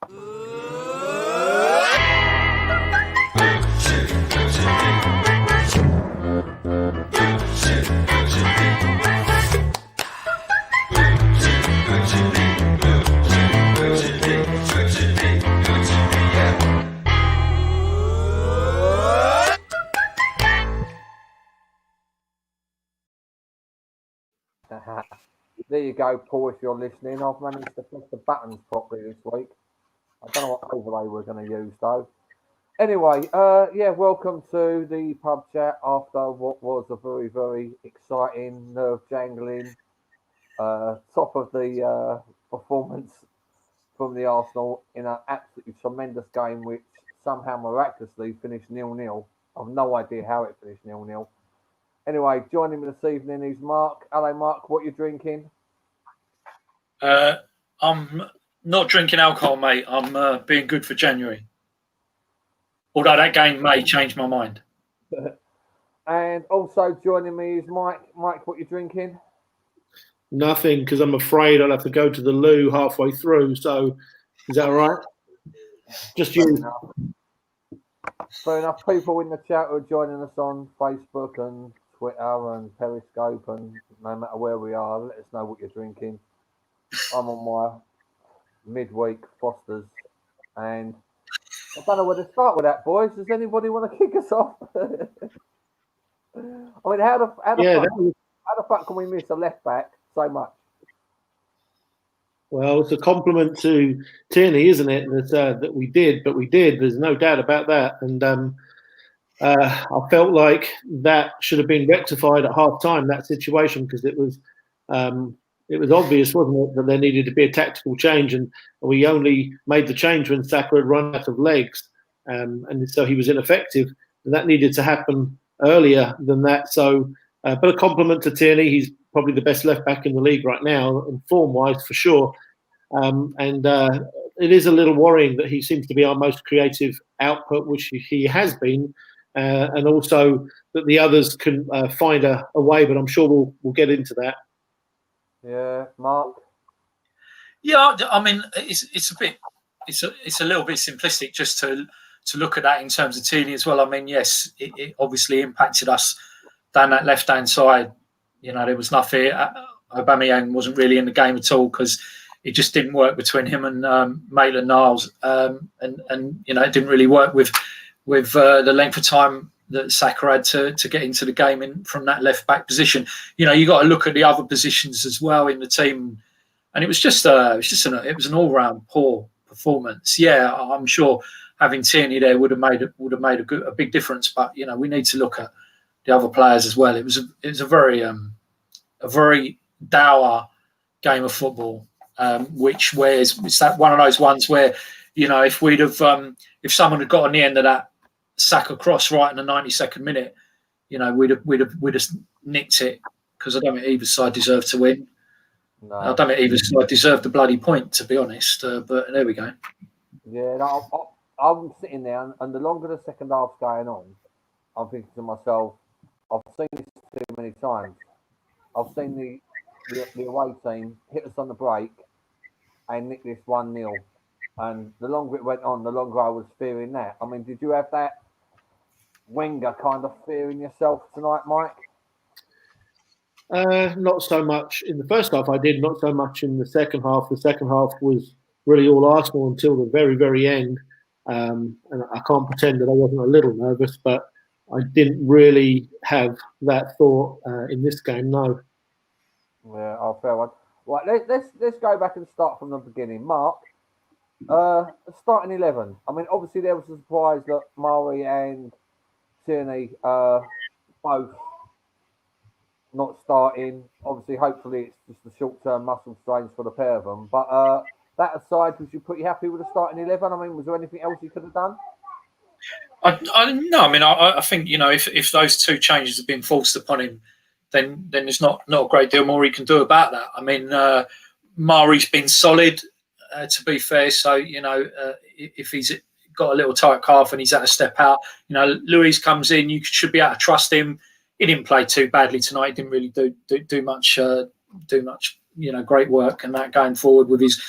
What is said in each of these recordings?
There you go, Paul, if you're listening. I've managed to press the buttons properly this week. I don't know what overlay we're going to use, though. Anyway, welcome to the pub chat after what was a very, very exciting, nerve-jangling, top of the performance from the Arsenal in an absolutely tremendous game, which somehow miraculously finished 0-0. I've no idea how it finished 0-0. Anyway, joining me this evening is Mark. Hello, Mark. What you drinking? I'm not drinking alcohol, mate. I'm being good for January. Although that game may change my mind. And also joining me is Mike. Mike, what you drinking? Nothing, because I'm afraid I'll have to go to the loo halfway through. So, is that all right? Just you. Fair enough. People in the chat who are joining us on Facebook and Twitter and Periscope, and no matter where we are, let us know what you're drinking. I'm on my midweek Fosters, and I don't know where to start with that, boys. Does anybody want to kick us off? I mean, how the fuck can we miss a left back so much? Well, it's a compliment to Tierney, isn't it? That we did. There's no doubt about that. And I felt like that should have been rectified at half time, that situation, because it was obvious, wasn't it, that there needed to be a tactical change, and we only made the change when Saka had run out of legs, and so he was ineffective, and that needed to happen earlier than that. So, but a compliment to Tierney. He's probably the best left back in the league right now, and form-wise for sure. It is a little worrying that he seems to be our most creative output, which he has been, and also that the others can find a way. But I'm sure we'll get into that. Yeah, Mark. Yeah, I mean, it's a little bit simplistic just to look at that in terms of Tierney as well. I mean, yes, it obviously impacted us down that left-hand side. You know, there was nothing. Aubameyang wasn't really in the game at all because it just didn't work between him and Maitland-Niles, and you know, it didn't really work with the length of time that Saka had to get into the game from that left back position. You know, you got to look at the other positions as well in the team, and it was an all round poor performance. Yeah, I'm sure having Tierney there would have made a big difference. But you know, we need to look at the other players as well. It was a very dour game of football, it's that one of those ones where, you know, if someone had got on the end of that Saka cross right in the 92nd minute, you know, we'd have nicked it, because I don't think either side deserved to win. No. I don't think either side deserved the bloody point, to be honest. But there we go. Yeah, no, I'm sitting there, and the longer the second half's going on, I'm thinking to myself, I've seen this too many times. I've seen the away team hit us on the break and nick this 1-0. And the longer it went on, the longer I was fearing that. I mean, did you have that Wenger kind of fear in yourself tonight, Mike? Not so much in the first half. I did, not so much in the second half. The second half was really all Arsenal until the very, very end. And I can't pretend that I wasn't a little nervous, but I didn't really have that thought in this game, no. Yeah, I'll fair one. Right, let's go back and start from the beginning. Mark, starting 11. I mean, obviously there was a surprise that Mari and Tierney both not starting. Obviously, hopefully it's just the short-term muscle strains for the pair of them. But that aside, was you pretty happy with the starting 11? I mean, was there anything else you could have done? I think, you know, if those two changes have been forced upon him, then there's not a great deal more he can do about that. I mean, Mari's been solid, to be fair. So, you know, if he's got a little tight calf and he's had to step out, you know, Luis comes in, you should be able to trust him. He didn't play too badly tonight. He didn't really do much, you know, great work and that going forward with his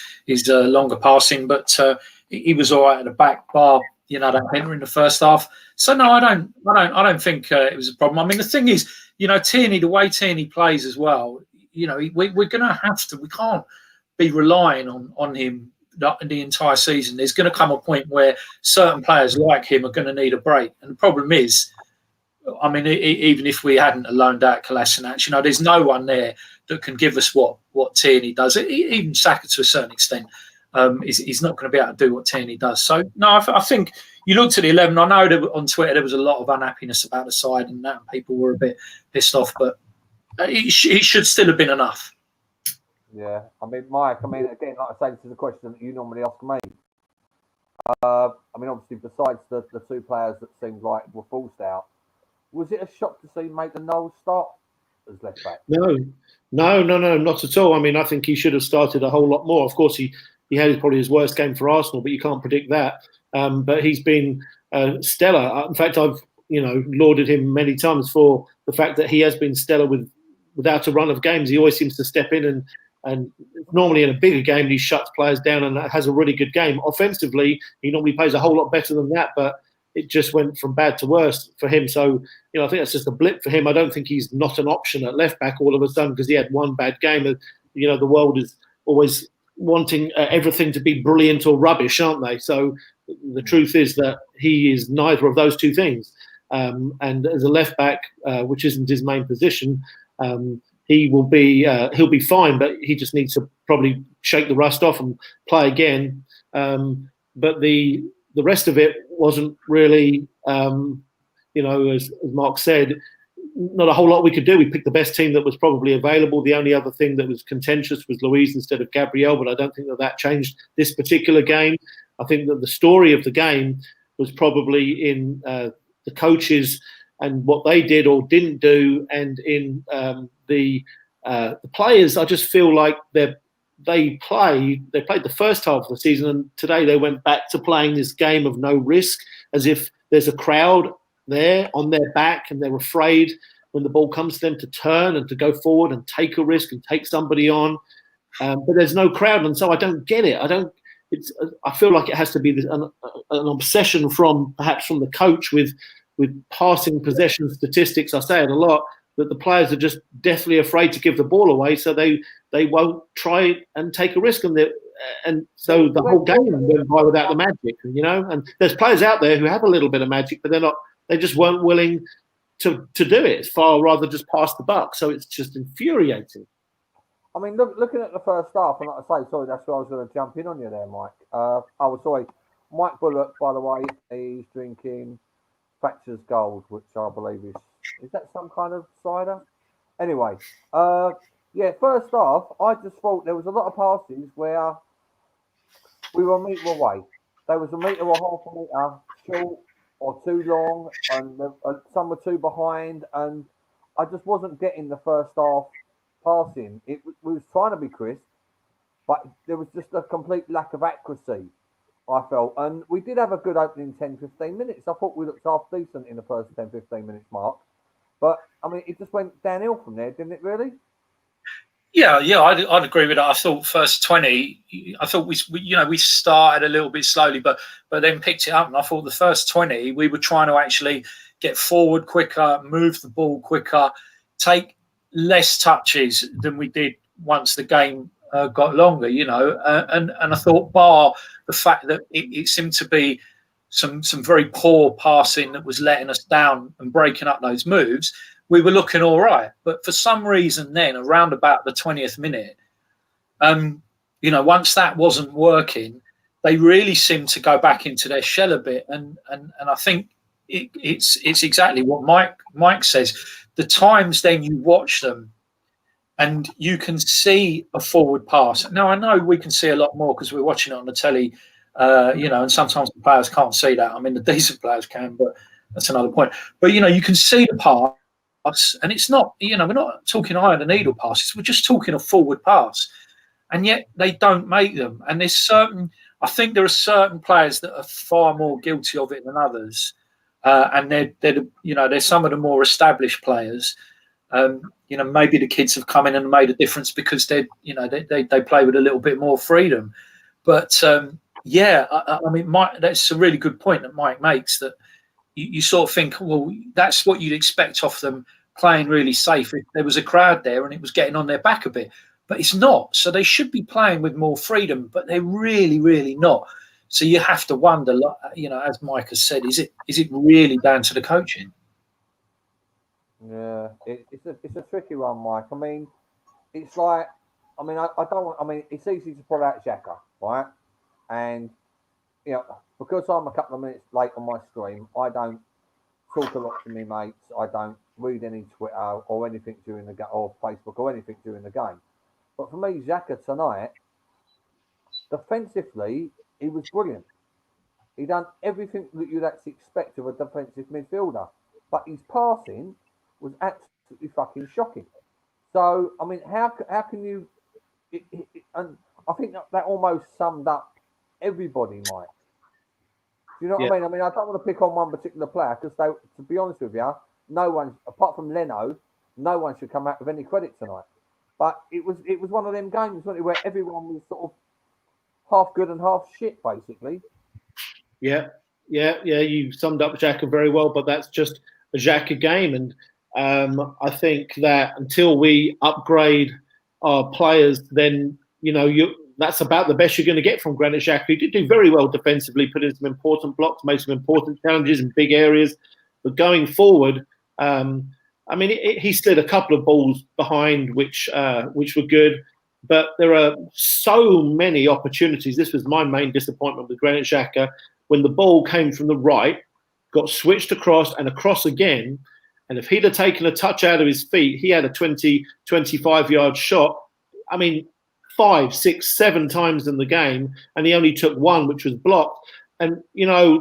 longer passing. But he was all right at the back bar. That Benner in the first half. So no, I don't think it was a problem. I mean, the thing is, Tierney, the way Tierney plays as well. We're going to have to. We can't be relying on him the entire season. There's going to come a point where certain players like him are going to need a break. And the problem is, I mean, even if we hadn't loaned out Kolasinac, there's no one there that can give us what Tierney does. Even Saka to a certain extent. He's not going to be able to do what Tierney does. So, no, I think you looked at the 11. I know that on Twitter there was a lot of unhappiness about the side and that people were a bit pissed off, but it should still have been enough. Yeah. I mean, Mike, again, like I say, this is a question that you normally ask me. Obviously, besides the two players that seemed like were forced out, was it a shock to see Maitland Knowles start as left back? No, not at all. I mean, I think he should have started a whole lot more. Of course, he had probably his worst game for Arsenal, but you can't predict that. But he's been stellar. In fact, I've lauded him many times for the fact that he has been stellar without a run of games. He always seems to step in and normally in a bigger game he shuts players down and has a really good game. Offensively, he normally plays a whole lot better than that, but it just went from bad to worse for him. So, I think that's just a blip for him. I don't think he's not an option at left back all of a sudden because he had one bad game. The world is always wanting everything to be brilliant or rubbish, aren't they? So the truth is that he is neither of those two things. And as a left back, which isn't his main position, he'll be fine, but he just needs to probably shake the rust off and play again. But the rest of it wasn't really, as Mark said, not a whole lot we could do. We picked the best team that was probably available. The only other thing that was contentious was Luiz instead of Gabriel, but I don't think that changed this particular game. I think that the story of the game was probably in the coaches and what they did or didn't do, and in the players. I just feel like they played the first half of the season, and today they went back to playing this game of no risk, as if there's a crowd there on their back and they're afraid when the ball comes to them to turn and to go forward and take a risk and take somebody on. But there's no crowd, and so I don't get it. I feel like it has to be an obsession perhaps from the coach with passing possession statistics. I say it a lot, that the players are just deathly afraid to give the ball away, so they won't try and take a risk, and so the whole game went by without the magic, And there's players out there who have a little bit of magic, but they just weren't willing to do it. It's far rather just pass the buck. So it's just infuriating. I mean, looking at the first half, and like I say, sorry, that's why I was going to jump in on you there, Mike. Sorry, Mike Bullock, by the way, he's drinking Thatcher's Gold, which I believe is that some kind of cider? Anyway, first half, I just thought there was a lot of passes where we were a metre away. There was a metre or half a metre short or too long, and some were too behind, and I just wasn't getting the first half passing. We was trying to be crisp, but there was just a complete lack of accuracy, I felt. And we did have a good opening 10-15 minutes. I thought we looked half decent in the first 10-15 minutes, Mark. But, I mean, it just went downhill from there, didn't it, really? Yeah, I'd agree with that. I thought first 20, I thought we started a little bit slowly, but then picked it up. And I thought the first 20, we were trying to actually get forward quicker, move the ball quicker, take less touches than we did once the game got longer, And I thought, bar the fact that it seemed to be some very poor passing that was letting us down and breaking up those moves, we were looking all right. But for some reason then, around about the 20th minute, once that wasn't working, they really seemed to go back into their shell a bit. And I think it's exactly what Mike says. The times then you watch them and you can see a forward pass. Now, I know we can see a lot more because we're watching it on the telly, and sometimes the players can't see that. I mean, the decent players can, but that's another point. But, you can see the pass, and it's not, we're not talking eye of the needle passes. We're just talking a forward pass. And yet they don't make them. And I think there are certain players that are far more guilty of it than others. And they're some of the more established players. Maybe the kids have come in and made a difference because they play with a little bit more freedom. But Yeah, I mean, Mike, that's a really good point that Mike makes. That you sort of think, well, that's what you'd expect off them playing really safe if there was a crowd there and it was getting on their back a bit. But it's not. So they should be playing with more freedom, but they're really, really not. So you have to wonder, as Mike has said, is it really down to the coaching? Yeah, it's a tricky one, Mike. I mean, it's like, I mean, I don't want. I mean, it's easy to pull out Xhaka, right? And because I'm a couple of minutes late on my stream, I don't talk a lot to me mates. I don't read any Twitter or anything during the game, or Facebook or anything during the game. But for me, Xhaka tonight, defensively, he was brilliant. He done everything that you'd actually expect of a defensive midfielder, but his passing was absolutely fucking shocking. So, I mean, how can you? And I think that almost summed up everybody, Mike. Do you know what I mean? I mean, I don't want to pick on one particular player because, to be honest with you, no one apart from Leno, no one should come out with any credit tonight. But it was one of them games, wasn't it, where everyone was sort of half good and half shit, basically. Yeah. You summed up Xhaka very well, but that's just a Xhaka game, and I think that until we upgrade our players, then that's about the best you're going to get from Granit Xhaka. He did do very well defensively, put in some important blocks, made some important challenges in big areas, but going forward, I mean, he slid a couple of balls behind, which were good. But there are so many opportunities. This was my main disappointment with Granit Xhaka. When the ball came from the right, got switched across and across again, and if he'd have taken a touch out of his feet, he had a 20, 25-yard shot. I mean, 5, 6, 7 times in the game, and he only took one, which was blocked. And,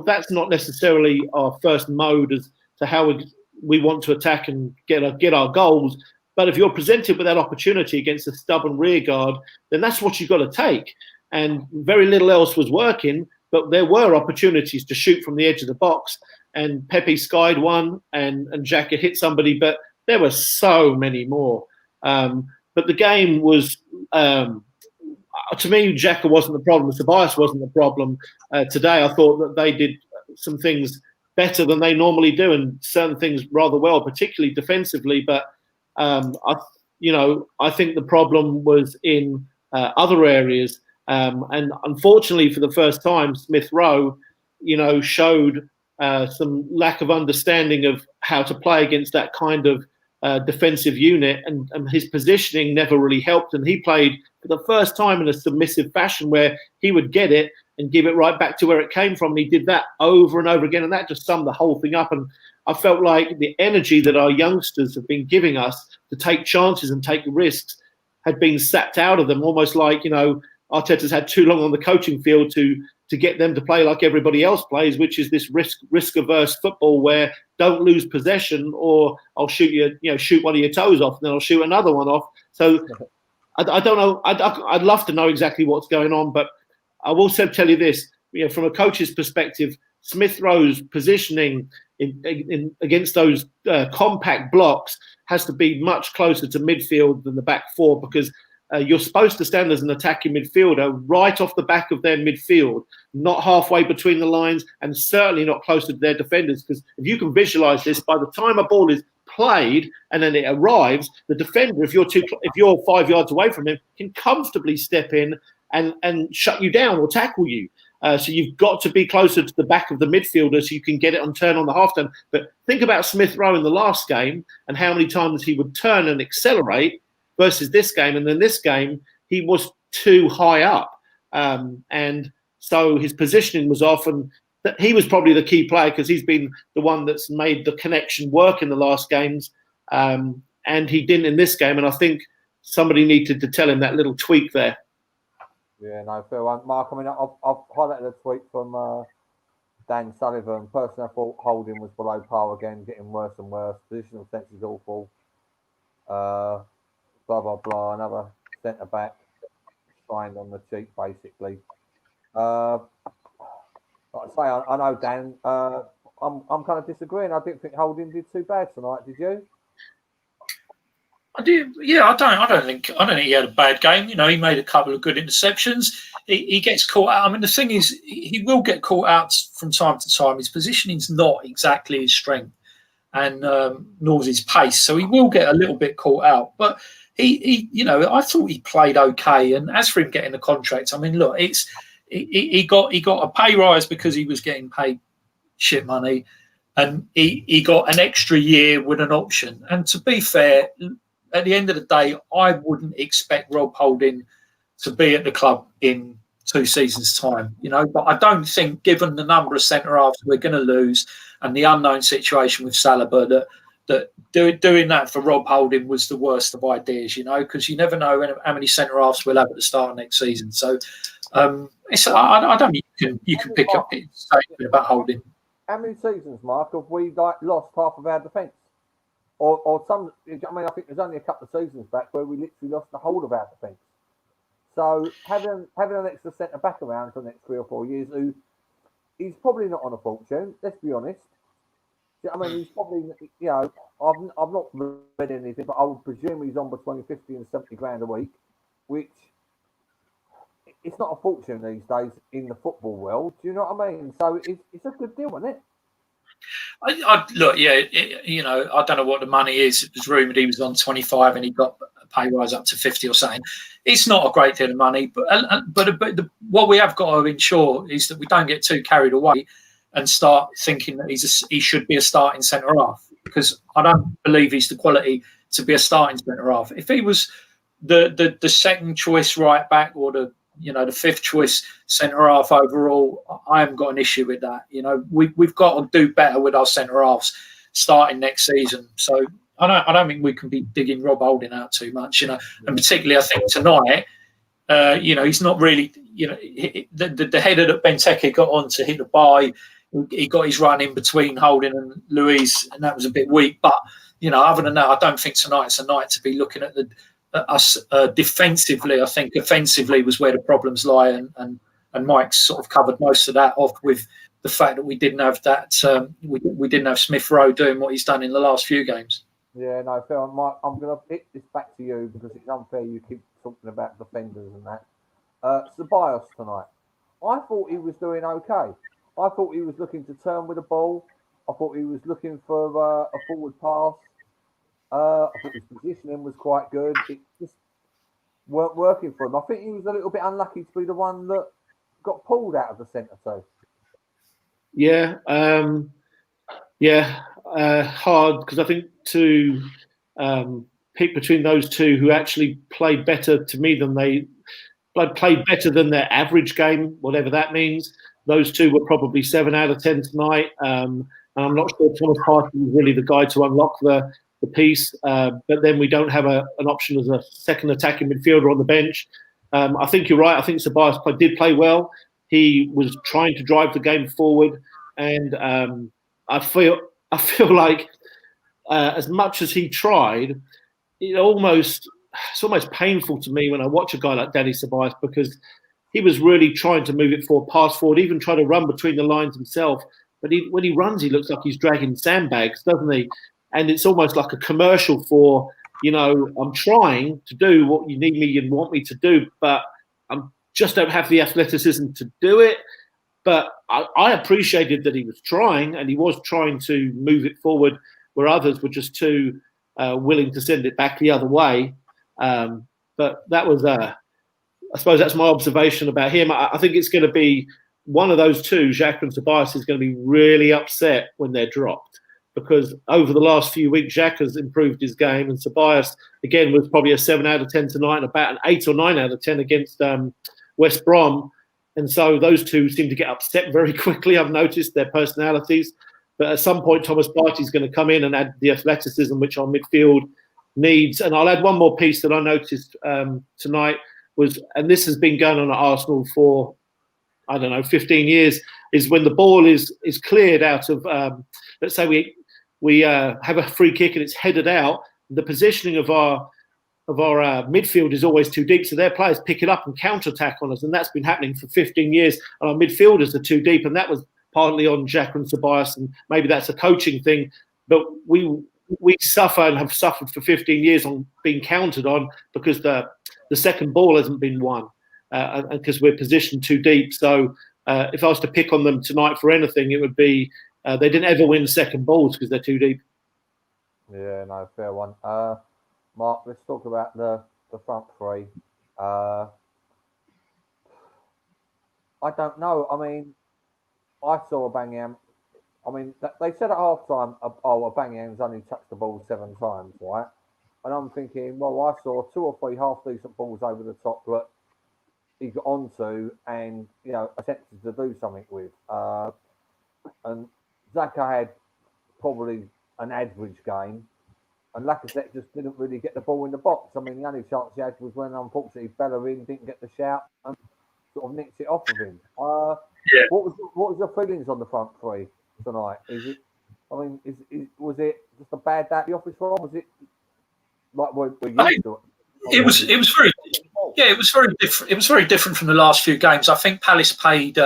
that's not necessarily our first mode as to how we want to attack and get our goals. But if you're presented with that opportunity against a stubborn rearguard, then that's what you've got to take. And very little else was working, but there were opportunities to shoot from the edge of the box. And Pepe skied one, and Xhaka hit somebody, but there were so many more. But the game was, to me, Xhaka wasn't the problem. Tobias wasn't the problem today. I thought that they did some things better than they normally do, and certain things rather well, particularly defensively. But I think the problem was in other areas. And unfortunately, for the first time, Smith Rowe, showed some lack of understanding of how to play against that kind of defensive unit, and his positioning never really helped. And he played for the first time in a submissive fashion where he would get it and give it right back to where it came from. And he did that over and over again, and that just summed the whole thing up. And I felt like the energy that our youngsters have been giving us to take chances and take risks had been sapped out of them, almost like, Arteta's had too long on the coaching field to get them to play like everybody else plays, which is this risk-averse football where don't lose possession or I'll shoot shoot one of your toes off and then I'll shoot another one off. So I don't know. I'd love to know exactly what's going on, but I will tell you this, from a coach's perspective, Smith Rowe's positioning in against those compact blocks has to be much closer to midfield than the back four, because you're supposed to stand as an attacking midfielder right off the back of their midfield, not halfway between the lines, and certainly not closer to their defenders. Because if you can visualize this, by the time a ball is played and then it arrives, the defender, if you're 5 yards away from him, can comfortably step in and shut you down or tackle you. So you've got to be closer to the back of the midfielder so you can get it on turn on the half turn. But think about Smith Rowe in the last game and how many times he would turn and accelerate versus this game. And then this game, he was too high up. And so his positioning was off, and he was probably the key player because he's been the one that's made the connection work in the last games. And he didn't in this game. And I think somebody needed to tell him that little tweak there. Yeah, no, fair one. Mark, I mean, I've highlighted a tweet from Dan Sullivan. Personally, I thought Holding was below par again, getting worse and worse. Positional sense is awful. Blah, blah, blah. Another centre-back signed on the cheek, basically. Like I say, I know, Dan, I'm kind of disagreeing. I didn't think Holding did too bad tonight, did you? I do. Yeah, I don't think he had a bad game. You know, he made a couple of good interceptions. He gets caught out. I mean, the thing is, he will get caught out from time to time. His positioning's not exactly his strength, and nor his pace. So he will get a little bit caught out. But he you know, I thought he played okay. And as for him getting the contract, I mean, look, he got a pay rise because he was getting paid shit money, and he got an extra year with an option. And to be fair, at the end of the day, I wouldn't expect Rob Holding to be at the club in 2 seasons' time, you know. But I don't think, given the number of centre halves we're going to lose and the unknown situation with Saliba, that doing that for Rob Holding was the worst of ideas, you know, because you never know how many centre halves we'll have at the start of next season. So I don't think you can pick up a statement about Holding. How many seasons, Mark, have we lost half of our defence? Or some, I mean, I think there's only a couple of seasons back where we literally lost the whole of our defence. So having an extra centre back around for the next 3 or 4 years, who he's probably not on a fortune. Let's be honest. I mean, he's probably, you know, I've not read anything, but I would presume he's on between 50 and 70 grand a week, which it's not a fortune these days in the football world. Do you know what I mean? So it's a good deal, isn't it? Look, yeah, you know, I don't know what the money is. It was rumoured he was on 25 and he got a pay rise up to 50 or something. It's not a great deal of money, but what we have got to ensure is that we don't get too carried away and start thinking that he should be a starting centre half, because I don't believe he's the quality to be a starting centre half. If he was the second choice right back or the fifth choice centre half overall, I haven't got an issue with that. You know, we've got to do better with our centre halves starting next season. So I don't think we can be digging Rob Holding out too much. You know, and particularly I think tonight, you know, he's not really. You know, the header that Benteke got on to hit the bar, he got his run in between Holding and Luiz, and that was a bit weak. But you know, other than that, I don't think tonight's a night to be looking at us defensively. I think offensively was where the problems lie, and Mike's sort of covered most of that off with the fact that we didn't have that. We didn't have Smith Rowe doing what he's done in the last few games. Yeah, no, Phil, Mike, I'm going to hit this back to you because it's unfair you keep talking about defenders and that. Ceballos tonight, I thought he was doing okay. I thought he was looking to turn with the ball. I thought he was looking for a forward pass. I thought his positioning was quite good. It just weren't working for him. I think he was a little bit unlucky to be the one that got pulled out of the centre too. Yeah, hard, because I think to pick between those two who actually played better to me than played better than their average game, whatever that means. Those two were probably 7 out of 10 tonight. And I'm not sure Thomas Partey was really the guy to unlock the piece. But then we don't have an option as a second attacking midfielder on the bench. I think you're right. I think Ceballos did play well. He was trying to drive the game forward. And I feel like as much as he tried, it's almost painful to me when I watch a guy like Danny Ceballos, because he was really trying to move it pass forward, even try to run between the lines himself. But when he runs, he looks like he's dragging sandbags, doesn't he? And it's almost like a commercial for, you know, I'm trying to do what you need me and want me to do, but I just don't have the athleticism to do it. But I appreciated that he was trying, and he was trying to move it forward where others were just too willing to send it back the other way. But that was, I suppose that's my observation about him. I think it's going to be one of those two, Xhaka and Ceballos, is going to be really upset when they're dropped, because over the last few weeks, Xhaka's improved his game, and Ceballos, again, was probably a 7 out of 10 tonight and about an 8 or 9 out of 10 against West Brom. And so those two seem to get upset very quickly. I've noticed their personalities. But at some point, Thomas Partey's going to come in and add the athleticism which our midfield needs. And I'll add one more piece that I noticed tonight was, and this has been going on at Arsenal for, 15 years, is when the ball is cleared out of, let's say we have a free kick and it's headed out, the positioning of our midfield is always too deep, so their players pick it up and counter-attack on us, and that's been happening for 15 years, and our midfielders are too deep, and that was partly on Xhaka and Ceballos, and maybe that's a coaching thing, but we we suffer and have suffered for 15 years on being counted on because the second ball hasn't been won and because we're positioned too deep. So if I was to pick on them tonight for anything, it would be they didn't ever win second balls because they're too deep. Yeah, no, fair one. Mark, let's talk about the front three. I don't know. I mean, I saw Aubameyang. I mean, they said at half time, Aubameyang's only touched the ball 7 times, right? And I'm thinking, well, I saw 2 or 3 half decent balls over the top that he got onto and, attempted to do something with. And Xhaka had probably an average game, and Lacazette just didn't really get the ball in the box. I mean, the only chance he had was when, unfortunately, Bellerin didn't get the shout and sort of nicked it off of him. Yeah. What was your feelings on the front three tonight? Was it just a bad day at the office for him? Was it like we're used to it? It was very, yeah, it was very different. It was very different from the last few games. I think Palace paid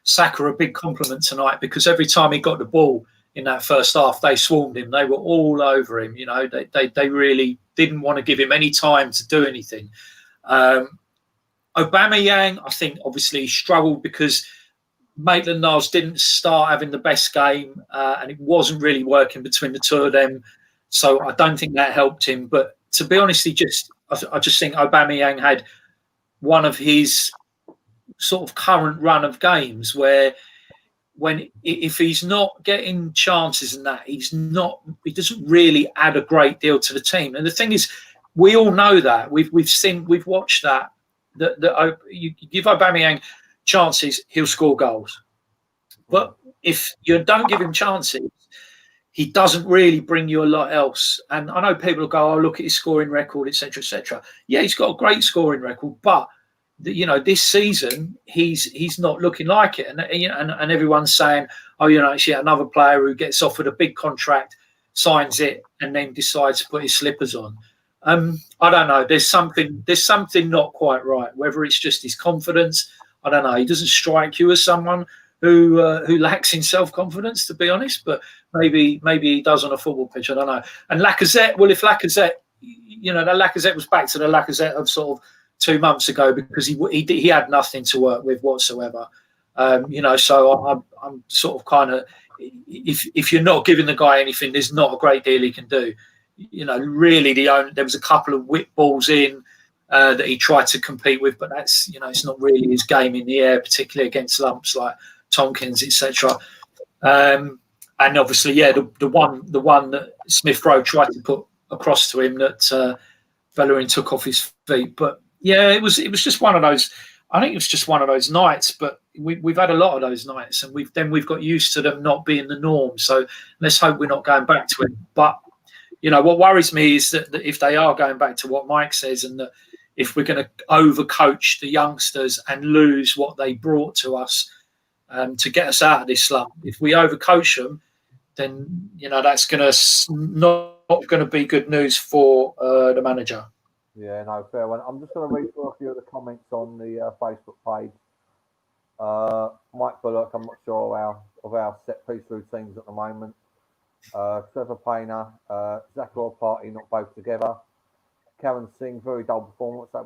Saka a big compliment tonight because every time he got the ball in that first half, they swarmed him. They were all over him. They really didn't want to give him any time to do anything. Aubameyang, I think, obviously struggled because Maitland-Niles didn't start having the best game, and it wasn't really working between the two of them. So I don't think that helped him. But to be honest, I just think Aubameyang had one of his sort of current run of games where if he's not getting chances and that, he doesn't really add a great deal to the team. And the thing is, we all know that. We've watched that you give Aubameyang chances, he'll score goals. But if you don't give him chances, he doesn't really bring you a lot else. And I know people will go, "Oh, look at his scoring record, etc., etc." Yeah, he's got a great scoring record, but this season he's not looking like it. And everyone's saying, "Oh, it's yet another player who gets offered a big contract, signs it, and then decides to put his slippers on." I don't know. There's something not quite right. Whether it's just his confidence, I don't know. He doesn't strike you as someone who lacks in self-confidence, to be honest. But maybe he does on a football pitch. I don't know. And Lacazette, well, if Lacazette, that Lacazette was back to the Lacazette of sort of 2 months ago because he had nothing to work with whatsoever. So I'm sort of kind of, if you're not giving the guy anything, there's not a great deal he can do. Really there was a couple of whip balls in that he tried to compete with, but that's it's not really his game in the air, particularly against lumps like Tompkins, etc. And obviously, the one that Smith Rowe tried to put across to him that Bellerin took off his feet. But yeah, it was just one of those. I think it was just one of those nights. But we've had a lot of those nights, and we've got used to them not being the norm. So let's hope we're not going back to it. But what worries me is that if they are going back to what Mike says, and that if we're going to overcoach the youngsters and lose what they brought to us to get us out of this slump, if we overcoach them, then that's not going to be good news for the manager. Yeah, no, fair one. I'm just going to read through a few of the comments on the Facebook page. Mike Bullock, I'm not sure of our set piece routines at the moment. Trevor Painter, Zach or Party, not both together. Karen Singh, very dull performance. I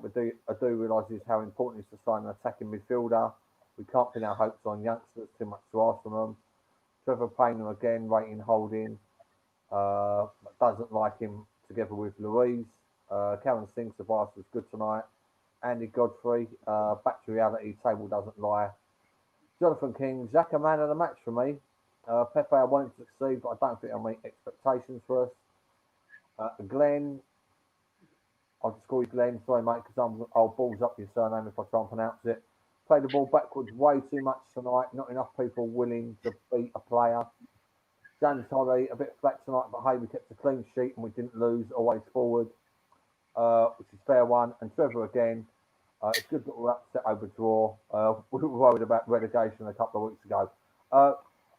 do realise is how important it is to sign an attacking midfielder. We can't pin our hopes on youngsters, too much to ask from them. Trevor Painter again, rating Holding. Doesn't like him together with Louise. Karen Singh's advice was good tonight. Andy Godfrey, back to reality, table doesn't lie. Jonathan King, Zach, a man of the match for me. Pepe, I want him to succeed, but I don't think I'll meet expectations for us. Glenn, I'll just call you Glenn, sorry mate, because I'll balls up your surname if I try and pronounce it. Play the ball backwards way too much tonight, not enough people willing to beat a player. James Holly, a bit flat tonight, but hey, we kept a clean sheet and we didn't lose, always forward, which is fair one. And Trevor again, it's good that we're upset over draw. We were worried about relegation a couple of weeks ago.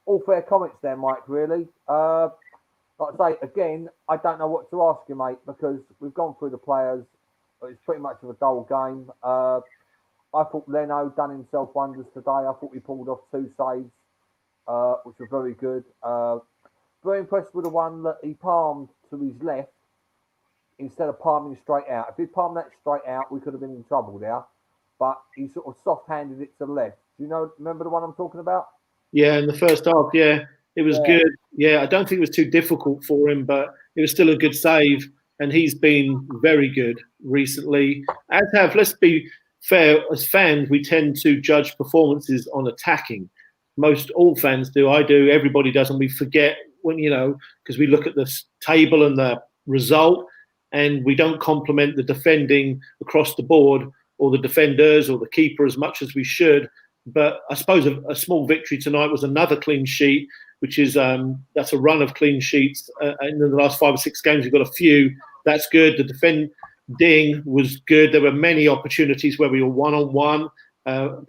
All fair comments there, Mike, really. Like I say, again, I don't know what to ask you, mate, because we've gone through the players. It's pretty much of a dull game. I thought Leno done himself wonders today. I thought he pulled off 2 saves, which were very good. Very impressed with the one that he palmed to his left instead of palming straight out. If he'd palmed that straight out, we could have been in trouble there. But he sort of soft-handed it to the left. Do you remember the one I'm talking about? Yeah, in the first half, yeah, it was good. Yeah, I don't think it was too difficult for him, but it was still a good save. And he's been very good recently. Let's be fair, as fans, we tend to judge performances on attacking. All fans do. I do. Everybody does. And we forget when, because we look at the table and the result and we don't compliment the defending across the board or the defenders or the keeper as much as we should. But I suppose a small victory tonight was another clean sheet, which is that's a run of clean sheets. In the last 5 or 6 games, we've got a few. That's good. The defending was good. There were many opportunities where we were one-on-one.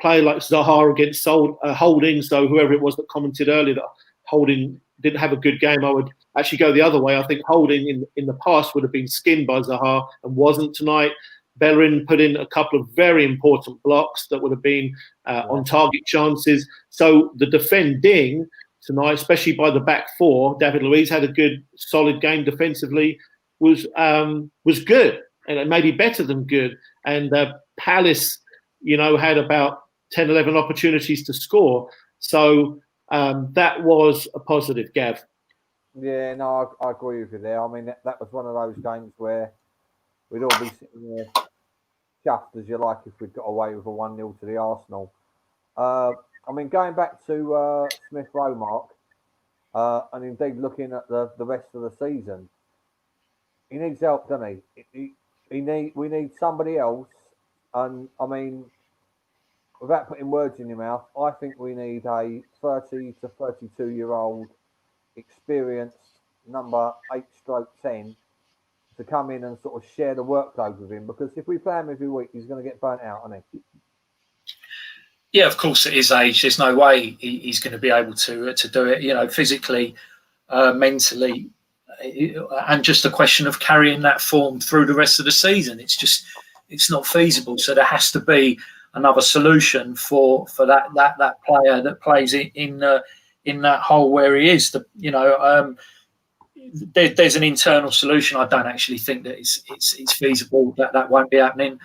Play like Zaha against Holding. So whoever it was that commented earlier that Holding didn't have a good game, I would actually go the other way. I think Holding in the past would have been skinned by Zaha and wasn't tonight. Bellerin put in a couple of very important blocks that would have been on target chances. So the defending tonight, especially by the back four, David Luiz had a good, solid game defensively, was good, and it may be better than good. And Palace, had about 10, 11 opportunities to score. So that was a positive, Gav. Yeah, no, I agree with you there. I mean, that was one of those games where we'd all be sitting there chuffed, as you like, if we'd got away with a 1-0 to the Arsenal. I mean, going back to Smith Rowe, Mark, and indeed looking at the rest of the season, he needs help, doesn't he? We need somebody else. And, I mean, without putting words in your mouth, I think we need a 30 to 32-year-old experienced number 8/10 to come in and sort of share the workload with him, because if we play him every week, he's going to get burnt out, isn't he? Yeah, of course, at his age, there's no way he's going to be able to do it, physically, mentally, and just a question of carrying that form through the rest of the season. It's not feasible. So there has to be another solution for that player that plays in that hole where he is. There's an internal solution. I don't actually think that it's feasible. That won't be happening.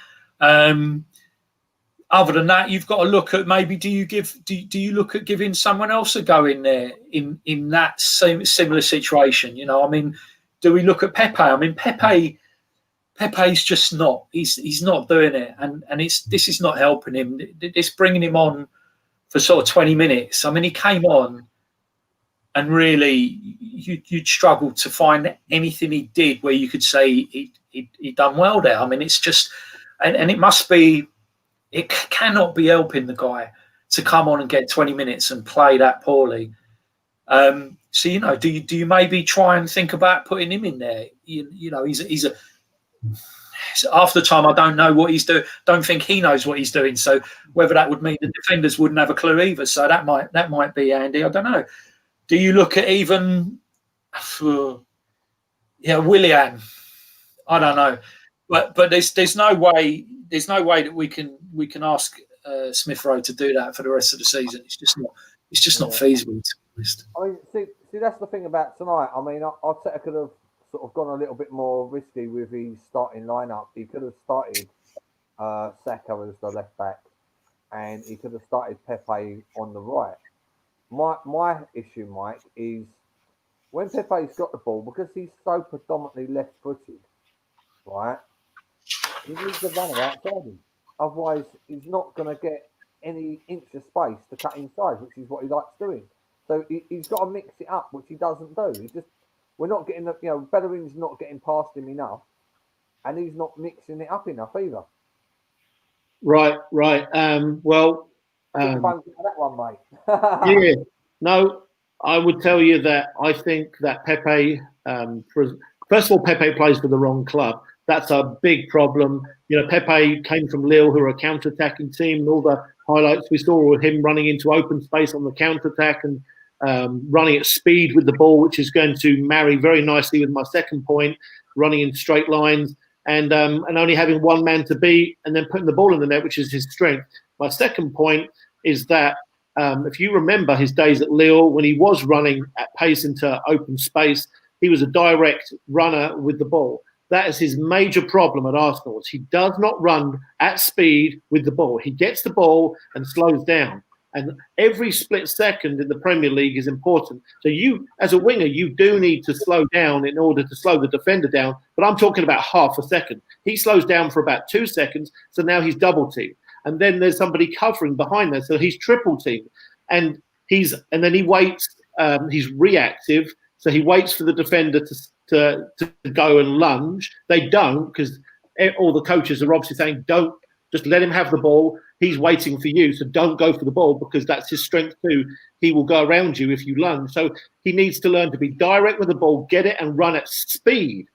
Other than that, you've got to look at maybe do you look at giving someone else a go in there in that same similar situation? I mean, do we look at Pepe? I mean, Pepe's just not. He's not doing it, and this is not helping him. It's bringing him on for sort of 20 minutes. I mean, he came on, and really, you'd struggle to find anything he did where you could say he'd done well there. I mean, it's just, and it must be, it cannot be helping the guy to come on and get 20 minutes and play that poorly. So do you maybe try and think about putting him in there? He's a half the time I don't know what he's doing. Don't think he knows what he's doing. So whether that would mean the defenders wouldn't have a clue either. So that might be handy. I don't know. Do you look at even, Willian? I don't know, but there's no way that we can ask Smith Rowe to do that for the rest of the season. It's just not feasible, to be honest. I mean, see, that's the thing about tonight. I mean, I could have sort of gone a little bit more risky with his starting lineup. He could have started Saka as the left back, and he could have started Pepe on the right. My issue, Mike, is when Pepe's got the ball, because he's so predominantly left-footed, right? He needs a runner outside him. Otherwise, he's not going to get any inch of space to cut inside, which is what he likes doing. So he's got to mix it up, which he doesn't do. We're not getting Bellerin's not getting past him enough, and he's not mixing it up enough either. Right. That one, mate. Yeah, no, I would tell you that I think that Pepe, first of all, Pepe plays for the wrong club. That's a big problem. Pepe came from Lille, who are a counter-attacking team, and all the highlights we saw were him running into open space on the counter-attack and running at speed with the ball, which is going to marry very nicely with my second point, running in straight lines and only having one man to beat and then putting the ball in the net, which is his strength. My second point is that if you remember his days at Lille, when he was running at pace into open space, he was a direct runner with the ball. That is his major problem at Arsenal. He does not run at speed with the ball. He gets the ball and slows down. And every split second in the Premier League is important. So you, as a winger, you do need to slow down in order to slow the defender down. But I'm talking about half a second. He slows down for about 2 seconds. So now he's double teamed. And then there's somebody covering behind there. So he's triple teamed. And then he waits. He's reactive. So he waits for the defender to go and lunge. They don't, because all the coaches are obviously saying, don't, just let him have the ball. He's waiting for you, so don't go for the ball because that's his strength too. He will go around you if you lunge. So he needs to learn to be direct with the ball, get it and run at speed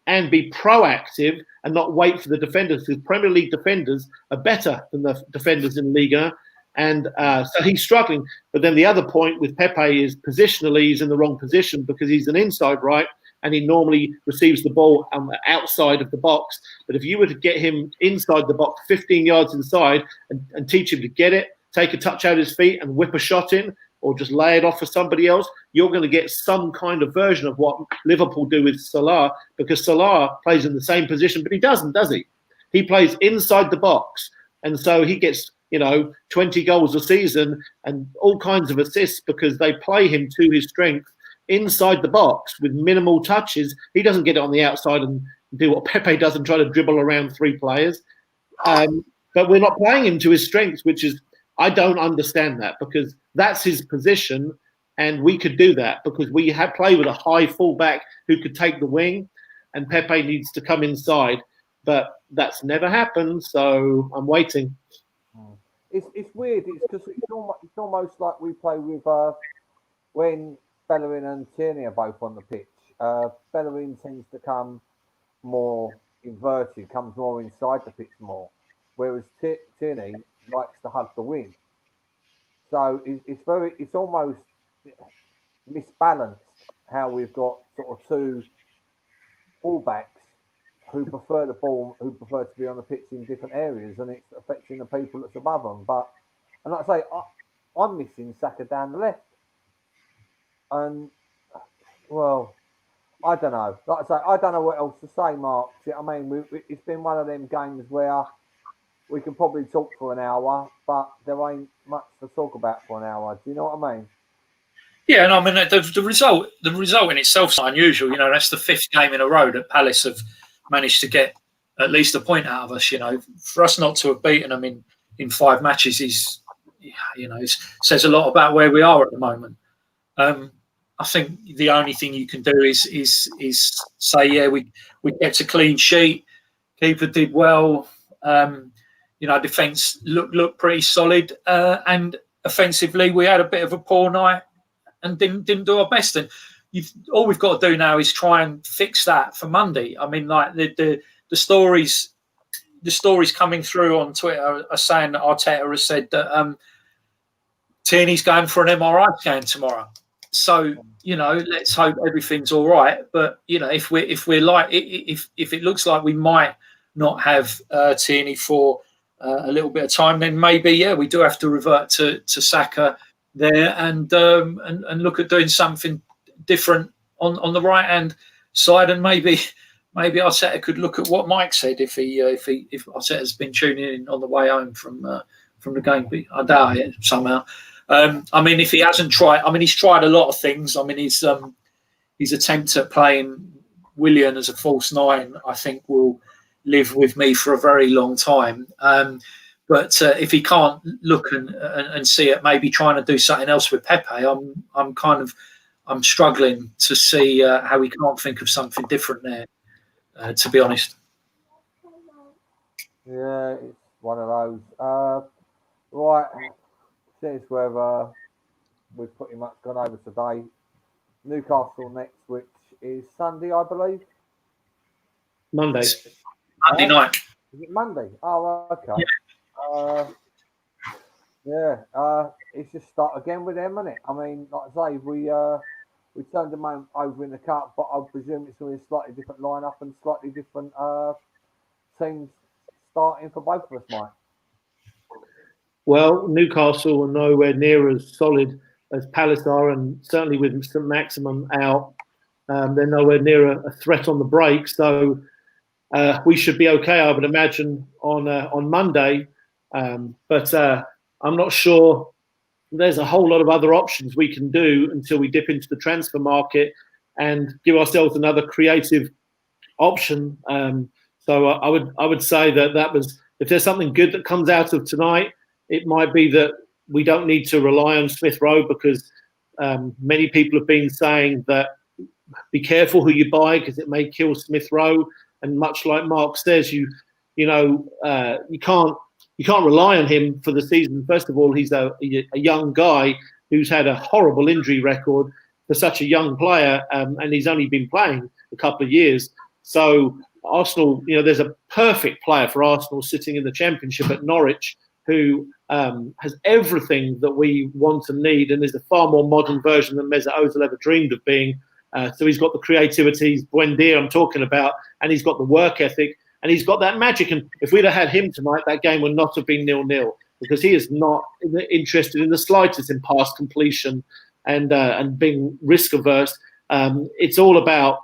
and be proactive and not wait for the defenders, because Premier League defenders are better than the defenders in Liga. And so he's struggling. But then the other point with Pepe is positionally he's in the wrong position because he's an inside right and he normally receives the ball outside of the box. But if you were to get him inside the box, 15 yards inside, and teach him to get it, take a touch out of his feet and whip a shot in, or just lay it off for somebody else, you're going to get some kind of version of what Liverpool do with Salah, because Salah plays in the same position, but he doesn't, does he? He plays inside the box. And so he gets, 20 goals a season and all kinds of assists because they play him to his strength inside the box with minimal touches. He doesn't get it on the outside and do what Pepe does and try to dribble around 3 players. But we're not playing him to his strengths, which is, I don't understand that, because that's his position and we could do that because we had played with a high fullback who could take the wing, and Pepe needs to come inside. But that's never happened, so I'm waiting. It's weird. It's because it's almost like we play with when Bellerin and Tierney are both on the pitch. Bellerin tends to come more inverted, comes more inside the pitch more, whereas Tierney likes to hug the wing. So it's almost misbalanced how we've got sort of 2 fullbacks who prefer the ball, who prefer to be on the pitch in different areas, and it's affecting the people that's above them. And like I say, I'm missing Saka down the left, and well, I don't know. Like I say, I don't know what else to say, Mark. See what I mean? It's been one of them games where we can probably talk for an hour, but there ain't much to talk about for an hour. Do you know what I mean? Yeah, and I mean the result in itself is unusual. That's the 5th game in a row that Palace have managed to get at least a point out of us. For us not to have beaten them in 5 matches is, it says a lot about where we are at the moment. I think the only thing you can do is say, yeah, we kept a clean sheet, keeper did well, defence looked pretty solid, and offensively we had a bit of a poor night and didn't do our best. And all we've got to do now is try and fix that for Monday. I mean, like the stories coming through on Twitter are saying that Arteta has said that Tierney's going for an MRI scan tomorrow. So let's hope everything's all right. But if it looks like we might not have Tierney for a little bit of time, then maybe we do have to revert to Saka there and look at doing something different on the right hand side, and maybe Arteta could look at what Mike said if Arteta's been tuning in on the way home from the game. I doubt it somehow. I mean, if he hasn't tried, he's tried a lot of things. I mean, his attempt at playing Willian as a false 9, I think, will live with me for a very long time. But if he can't look and see it, maybe trying to do something else with Pepe, I'm struggling to see how we can't think of something different there, to be honest. Yeah, it's one of those. Right, since we've pretty much gone over today, Newcastle next, which is Sunday, I believe. Monday night. Is it Monday? Oh, okay. It's just start again with them, isn't it? I mean, like I say, we turned them over in the cup, but I presume it's going to be a slightly different lineup and slightly different teams starting for both of us, Mike. Well, Newcastle are nowhere near as solid as Palace are, and certainly with St. Maximum out, They're nowhere near a threat on the break, so we should be okay, I would imagine, on Monday. But I'm not sure. There's a whole lot of other options we can do until we dip into the transfer market and give ourselves another creative option. So I would say that was, if there's something good that comes out of tonight, it might be that we don't need to rely on Smith Rowe, because many people have been saying that be careful who you buy because it may kill Smith Rowe. And much like Mark says, you can't rely on him for the season. First of all, he's a young guy who's had a horrible injury record for such a young player, and he's only been playing a couple of years. So Arsenal, there's a perfect player for Arsenal sitting in the Championship at Norwich, who has everything that we want and need, and is a far more modern version than Mesut Ozil ever dreamed of being. So he's got the creativity, Buendia I'm talking about, and he's got the work ethic, and he's got that magic. And if we'd have had him tonight, that game would not have been 0-0, because he is not interested in the slightest in pass completion and being risk averse. It's all about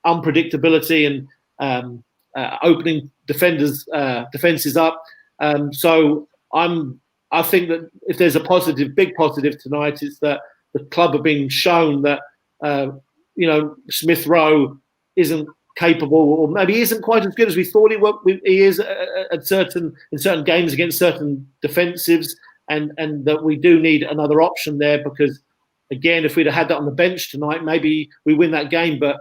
unpredictability and opening defenses up. So I think that if there's a big positive tonight, it's that the club have been shown that Smith Rowe isn't capable, or maybe isn't quite as good as we thought he is in certain games against certain defensives, and that we do need another option there, because again, if we'd have had that on the bench tonight, maybe we win that game. But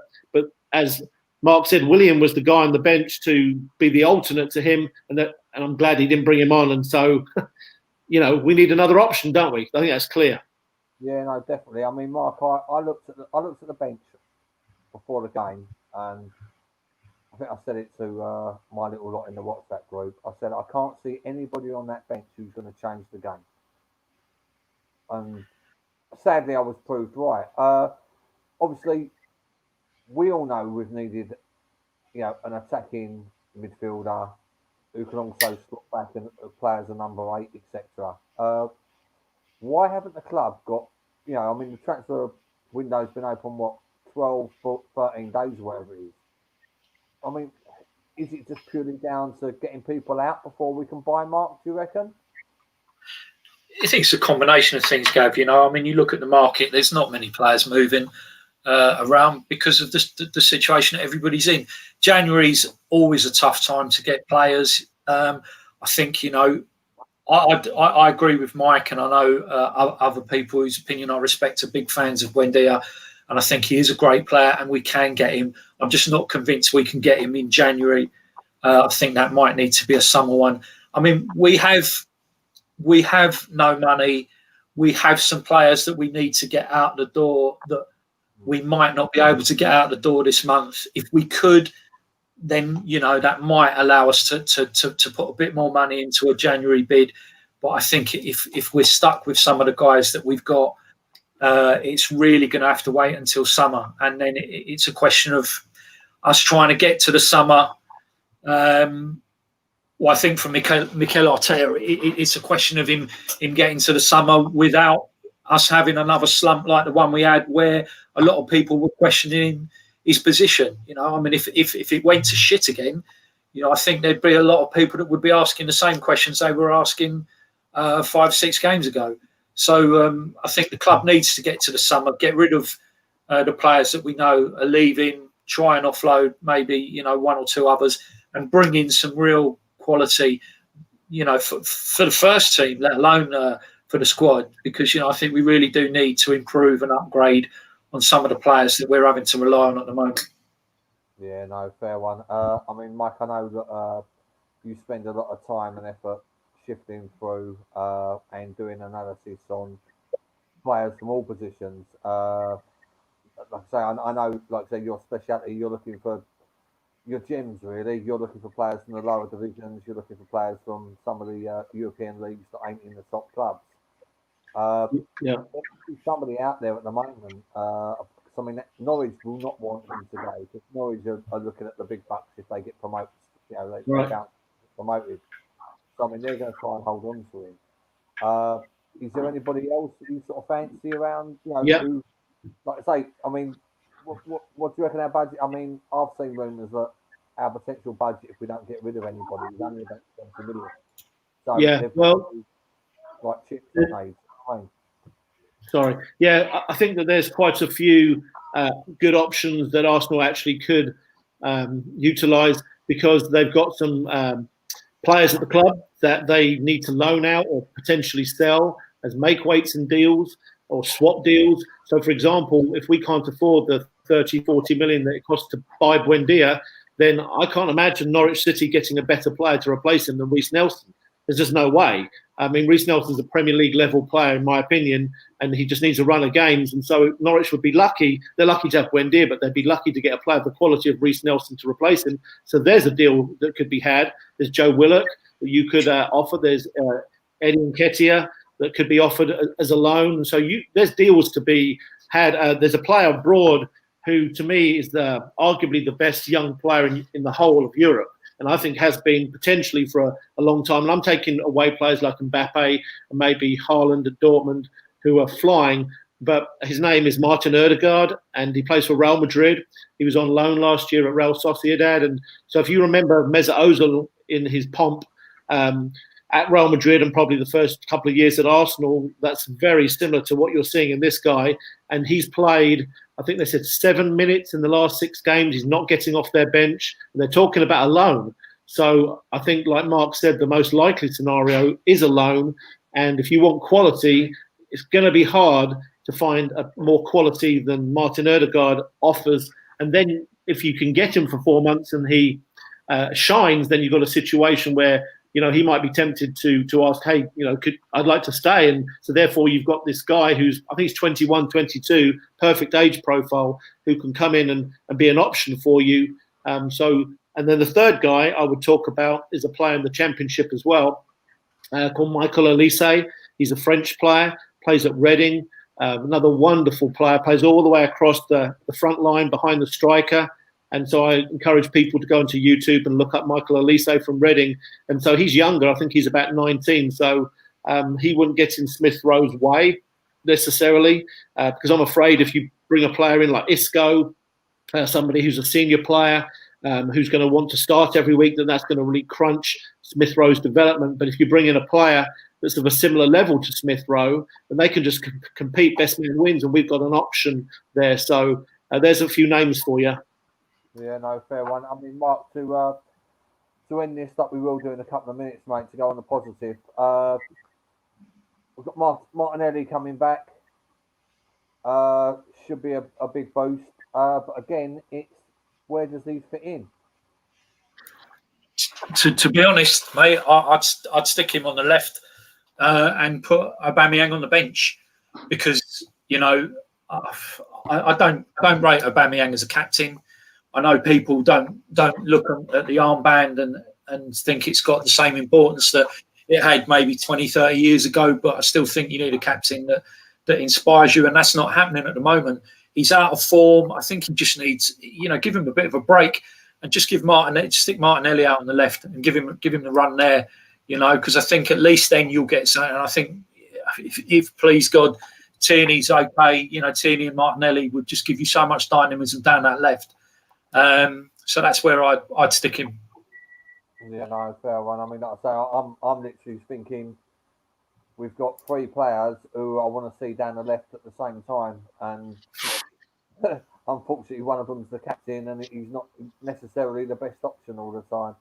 as Mark said, William was the guy on the bench to be the alternate to him, and I'm glad he didn't bring him on. And so, we need another option, don't we? I think that's clear. Yeah, no, definitely. I mean, Mark, I looked at the bench before the game, and I think I said it to my little lot in the WhatsApp group. I said I can't see anybody on that bench who's going to change the game, and sadly, I was proved right. Obviously, we all know we've needed, an attacking midfielder who can also slot back and play as a number 8, etc. Why haven't the club got, the transfer window's been open, 12, 13 days, whatever it is. I mean, is it just purely down to getting people out before we can buy, Mark, do you reckon? I think it's a combination of things, Gav. You look at the market, there's not many players moving around because of the situation that everybody's in. January's always a tough time to get players. I think, I agree with Mike, and I know other people whose opinion I respect are big fans of Buendia, and I think he is a great player and we can get him. I'm just not convinced we can get him in January. I think that might need to be a summer one. I mean, we have no money. We have some players that we need to get out the door that we might not be able to get out the door this month. If we could, then that might allow us to put a bit more money into a January bid. But I think if we're stuck with some of the guys that we've got, it's really going to have to wait until summer, and then it's a question of us trying to get to the summer. Well, I think for Mikel Arteta, it's a question of him getting to the summer without us having another slump like the one we had, where a lot of people were questioning his position. If it went to shit again, I think there'd be a lot of people that would be asking the same questions they were asking 5-6 games ago. So I think the club needs to get to the summer, get rid of the players that we know are leaving, try and offload maybe one or two others, and bring in some real quality, for the first team, let alone for the squad, because I think we really do need to improve and upgrade on some of the players that we're having to rely on at the moment. Yeah, no, fair one. Mike, I know that you spend a lot of time and effort shifting through and doing analysis on players from all positions. Like I say, I know, like I say, your speciality, you're looking for your gems, really. You're looking for players from the lower divisions. You're looking for players from some of the European leagues that ain't in the top clubs. Yeah. There's somebody out there at the moment. Norwich will not want him to go, because Norwich are looking at the big bucks if they get promoted. They can't get promoted. So they're going to try and hold on to him. Is there anybody else that you sort of fancy around? Who, like I say, What do you reckon our budget? I mean, I've seen rumours that our potential budget, if we don't get rid of anybody, is only about 20 million. So Yeah, they've well, like chips and eggs. sorry. Yeah, I think that there's quite a few good options that Arsenal actually could utilise, because they've got some players at the club that they need to loan out or potentially sell as make weights and deals or swap deals. So, for example, if we can't afford the 30, 40 million that it costs to buy Buendia, then I can't imagine Norwich City getting a better player to replace him than Reece Nelson. There's just no way. I mean, Reece Nelson's a Premier League level player, in my opinion, and he just needs a run of games. And so Norwich would be lucky. They're lucky to have Buendia, but they'd be lucky to get a player of the quality of Reece Nelson to replace him. So there's a deal that could be had. There's Joe Willock that you could offer. There's Eddie Nketiah that could be offered as a loan. So there's deals to be had. There's a player abroad who, to me, is arguably the best young player in the whole of Europe, and I think has been potentially for a long time. And I'm taking away players like Mbappe and maybe Haaland at Dortmund, who are flying. But his name is Martin Odegaard, and he plays for Real Madrid. He was on loan last year at Real Sociedad. And so if you remember Mesut Ozil in his pomp at Real Madrid and probably the first couple of years at Arsenal, that's very similar to what you're seeing in this guy. And he's played, I think they said 7 minutes in the last 6 games. He's not getting off their bench. And they're talking about a loan. So I think, like Mark said, the most likely scenario is a loan. And if you want quality, it's going to be hard to find a more quality than Martin Odegaard offers. And then if you can get him for 4 months and he shines, then you've got a situation where, he might be tempted to ask, hey, I'd like to stay. And so therefore you've got this guy who's, I think he's 21, 22, perfect age profile, who can come in and be an option for you. And then the third guy I would talk about is a player in the Championship as well, called Michael Olise. He's a French player, plays at Reading. Another wonderful player, plays all the way across the front line behind the striker. And so I encourage people to go into YouTube and look up Michael Olise from Reading. And so he's younger. I think he's about 19. So he wouldn't get in Smith Rowe's way necessarily, because I'm afraid if you bring a player in like Isco, somebody who's a senior player, who's going to want to start every week, then that's going to really crunch Smith Rowe's development. But if you bring in a player that's of a similar level to Smith Rowe, then they can just compete, best man wins, and we've got an option there. So there's a few names for you. Yeah, no, fair one. I mean, Mark, to end this, that we will do in a couple of minutes, mate, to go on the positive. We've got Martinelli coming back. Should be a big boost. But again, it's where does he fit in? To be honest, mate, I'd stick him on the left and put Aubameyang on the bench, because I don't rate Aubameyang as a captain. I know people don't look at the armband and think it's got the same importance that it had maybe 20, 30 years ago, but I still think you need a captain that inspires you, and that's not happening at the moment. He's out of form. I think he just needs, give him a bit of a break and just stick Martinelli out on the left and give him the run there, because I think at least then you'll get something. And I think if please God, Tierney's okay, Tierney and Martinelli would just give you so much dynamism down that left. So that's where I'd stick him. Yeah, no, fair one. I mean, like I say, I'm literally thinking we've got 3 players who I want to see down the left at the same time, and unfortunately, one of them's the captain, and he's not necessarily the best option all the time.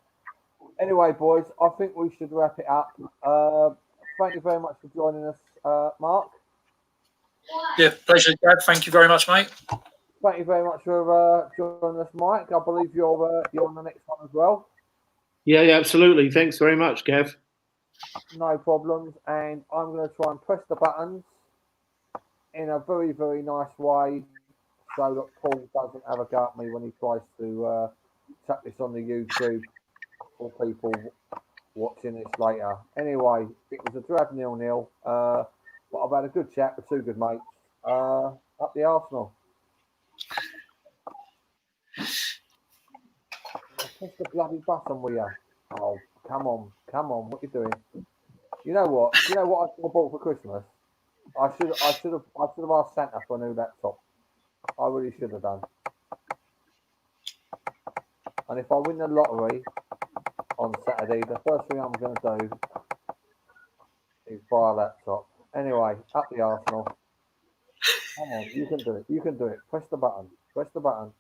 Anyway, boys, I think we should wrap it up. Thank you very much for joining us, Mark. Yeah, pleasure, Dad. Thank you very much, mate. Thank you very much for joining us, Mike. I believe you're on the next one as well. Yeah, absolutely. Thanks very much, Gav. No problems. And I'm going to try and press the buttons in a very, very nice way so that Paul doesn't have a go at me when he tries to chuck this on the YouTube for people watching this later. Anyway, it was a drab 0-0. But I've had a good chat with 2 good mates up the Arsenal. Press the bloody button, will you? Oh, come on, what are you doing? You know what I bought for Christmas? I should have asked Santa for a new laptop. I really should have done. And if I win the lottery on Saturday, the first thing I'm going to do is buy a laptop. Anyway, up the Arsenal. Come on, you can do it. You can do it. Press the button. Press the button.